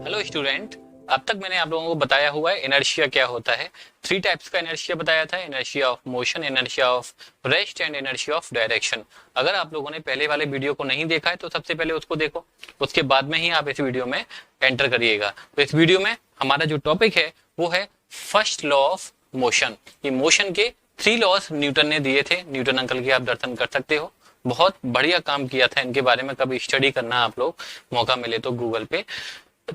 Hello student, अब तक मैंने आप लोगों को बताया हुआ है इनर्शिया क्या होता है। 3 टाइप्स का इनर्शिया बताया था, inertia of motion, inertia of rest and inertia of direction. अगर आप लोगों ने पहले वाले वीडियो को नहीं देखा है तो सबसे पहले उसको देखो, उसके बाद में ही आप इस वीडियो में एंटर करिएगा। तो इस वीडियो में हमारा जो टॉपिक है वो है फर्स्ट लॉ ऑफ मोशन। ये मोशन के 3 लॉज न्यूटन ने दिए थे। न्यूटन अंकल के आप दर्शन कर सकते हो, बहुत बढ़िया काम किया था। इनके बारे में कभी स्टडी करना आप लोग मौका मिले तो गूगल पे।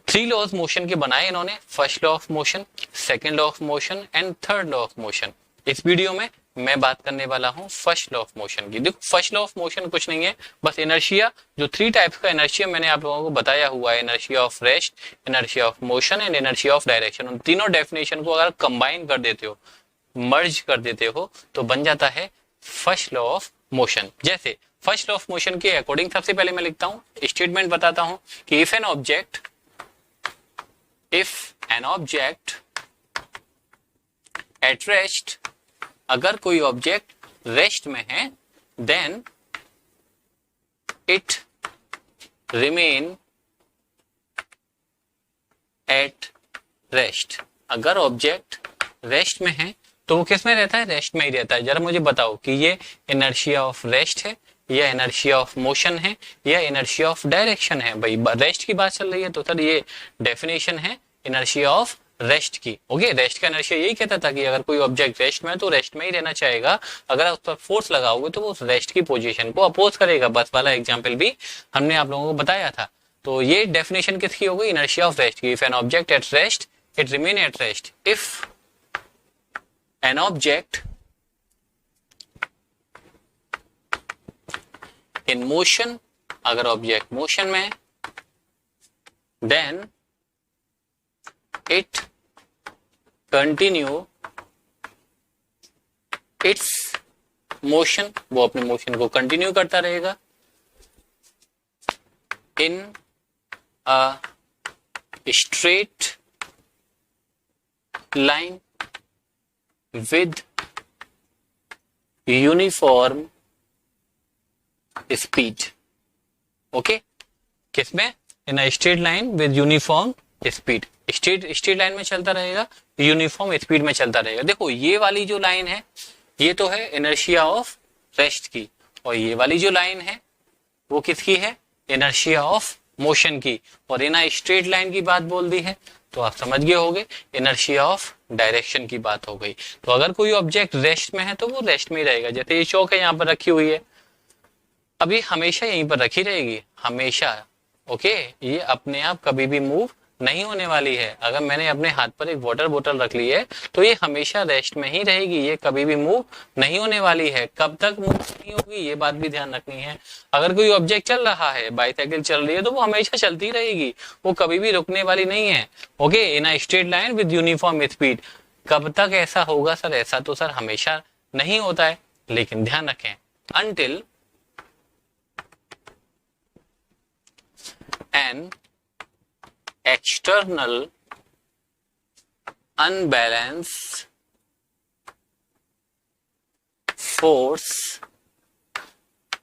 3 लॉज मोशन के बनाए इन्होंने, first law of motion, second law of motion and third law of motion. इस वीडियो में मैं बात करने वाला हूं फर्स्ट लॉ ऑफ मोशन की। देखो, फर्स्ट लॉ ऑफ मोशन कुछ नहीं है, बस इनर्शिया, जो 3 टाइप्स का इनर्शिया मैंने आप लोगों को बताया हुआ है, inertia of rest, inertia of motion and inertia of direction. उन तीनों डेफिनेशन को अगर कंबाइन कर देते हो, मर्ज कर देते हो, तो बन जाता है फर्स्ट लॉ ऑफ मोशन। जैसे फर्स्ट लॉ ऑफ मोशन के अकॉर्डिंग सबसे पहले मैं लिखता हूं, स्टेटमेंट बताता हूं कि if an object at rest, अगर कोई ऑब्जेक्ट रेस्ट में है, then it remain at rest। अगर ऑब्जेक्ट रेस्ट में है तो वो किस में रहता है? रेस्ट में ही रहता है। जरा मुझे बताओ कि ये इनर्शिया ऑफ रेस्ट है या इनर्शिया ऑफ मोशन है या इनर्शिया ऑफ डायरेक्शन है? भाई रेस्ट की बात चल रही है तो सर ये डेफिनेशन है इनर्शिया ऑफ रेस्ट की। ओके, रेस्ट का इनर्शिया यही कहता था कि अगर कोई ऑब्जेक्ट रेस्ट में है तो रेस्ट में ही रहना चाहेगा। अगर उस पर फोर्स लगाओगे तो वो उस रेस्ट की पोजीशन को अपोज करेगा। बस वाला एग्जांपल भी हमने आप लोगों को बताया था। तो ये डेफिनेशन किसकी हो गई? इनर्शिया ऑफ रेस्ट की। If an object at rest it remain at rest. If an object in motion, अगर ऑब्जेक्ट मोशन में, then it continue its motion, वो अपने मोशन को कंटिन्यू करता रहेगा in a straight line with uniform speed. Okay, किसमें? In a straight line with uniform speed. Straight line में चलता रहेगा, यूनिफॉर्म स्पीड में चलता रहेगा। देखो, ये वाली जो लाइन है ये तो है इनर्शिया ऑफ रेस्ट की, और ये वाली जो लाइन है वो किसकी है? इनर्शिया ऑफ मोशन की। और इन अ स्ट्रेट लाइन की बात बोल दी है तो आप समझ गए होंगे इनर्शिया ऑफ डायरेक्शन की बात हो गई। तो अगर कोई ऑब्जेक्ट रेस्ट में है तो वो रेस्ट में ही रहेगा। जैसे ये चौक है, यहाँ पर रखी हुई है, अभी हमेशा यहीं पर रखी रहेगी, हमेशा। ओके, ये अपने आप कभी भी मूव नहीं होने वाली है। अगर मैंने अपने हाथ पर एक वाटर बोतल रख ली है तो ये हमेशा रेस्ट में ही रहेगी, ये कभी भी मूव नहीं होने वाली है। कब तक मूव नहीं होगी ये बात भी ध्यान रखनी है। अगर कोई ऑब्जेक्ट चल रहा है, बाइसाइकिल चल रही है, तो वो हमेशा चलती रहेगी, वो कभी भी रुकने वाली नहीं है। Okay, in a straight line with uniform speed. कब तक ऐसा होगा सर? ऐसा तो सर हमेशा नहीं होता है, लेकिन ध्यान रखें, until an external unbalanced force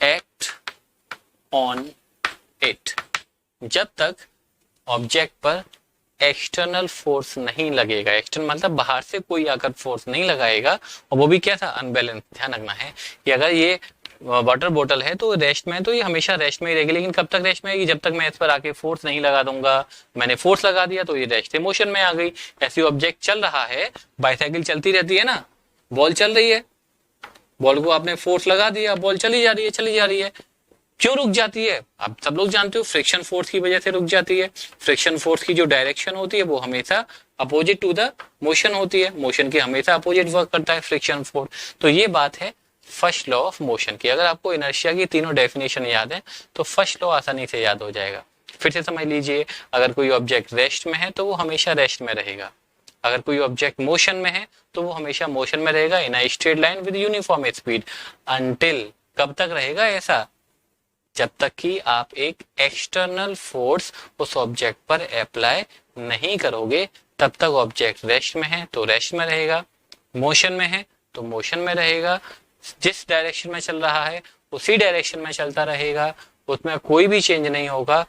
act on it। जब तक ऑब्जेक्ट पर एक्सटर्नल फोर्स नहीं लगेगा, एक्सटर्नल मतलब बाहर से कोई आकर फोर्स नहीं लगाएगा, और वो भी क्या था? अनबैलेंस। ध्यान रखना है कि अगर ये वाटर बोतल है तो रेस्ट में है तो ये हमेशा रेस्ट में ही रहेगी। लेकिन कब तक रेस्ट में रहेगी? जब तक मैं इस पर आके फोर्स नहीं लगा दूंगा। मैंने फोर्स लगा दिया तो ये रेस्ट से मोशन में आ गई। ऐसी ऑब्जेक्ट चल रहा है, बाइसाइकिल चलती रहती है ना, बॉल चल रही है, बॉल को आपने फोर्स लगा दिया, बॉल चली जा रही है, चली जा रही है। क्यों रुक जाती है? आप सब लोग जानते हो, फ्रिक्शन फोर्स की वजह से रुक जाती है। फ्रिक्शन फोर्स की जो डायरेक्शन होती है वो हमेशा अपोजिट टू द मोशन होती है, मोशन की हमेशा अपोजिट वर्क करता है फ्रिक्शन फोर्स। तो ये बात है फर्स्ट लॉ ऑफ मोशन की। अगर आपको इनर्शिया की तीनों डेफिनेशन याद है तो फर्स्ट लॉ आसानी से याद हो जाएगा। फिर से समझ लीजिए, अगर कोई ऑब्जेक्ट रेस्ट में है तो वो हमेशा रेस्ट में रहेगा। अगर कोई ऑब्जेक्ट मोशन में है तो वो हमेशा मोशन में रहेगा in a straight line with uniform speed. Until, कब तक रहेगा ऐसा? जब तक कि आप एक एक्सटर्नल फोर्स उस ऑब्जेक्ट पर अप्लाई नहीं करोगे, तब तक ऑब्जेक्ट रेस्ट में है तो रेस्ट में रहेगा, मोशन में है तो मोशन में रहेगा। जिस डायरेक्शन में चल रहा है उसी डायरेक्शन में चलता रहेगा, उसमें कोई भी चेंज नहीं होगा।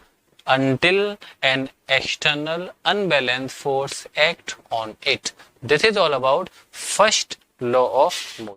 until an external unbalanced force act on it. This is all about first law of motion.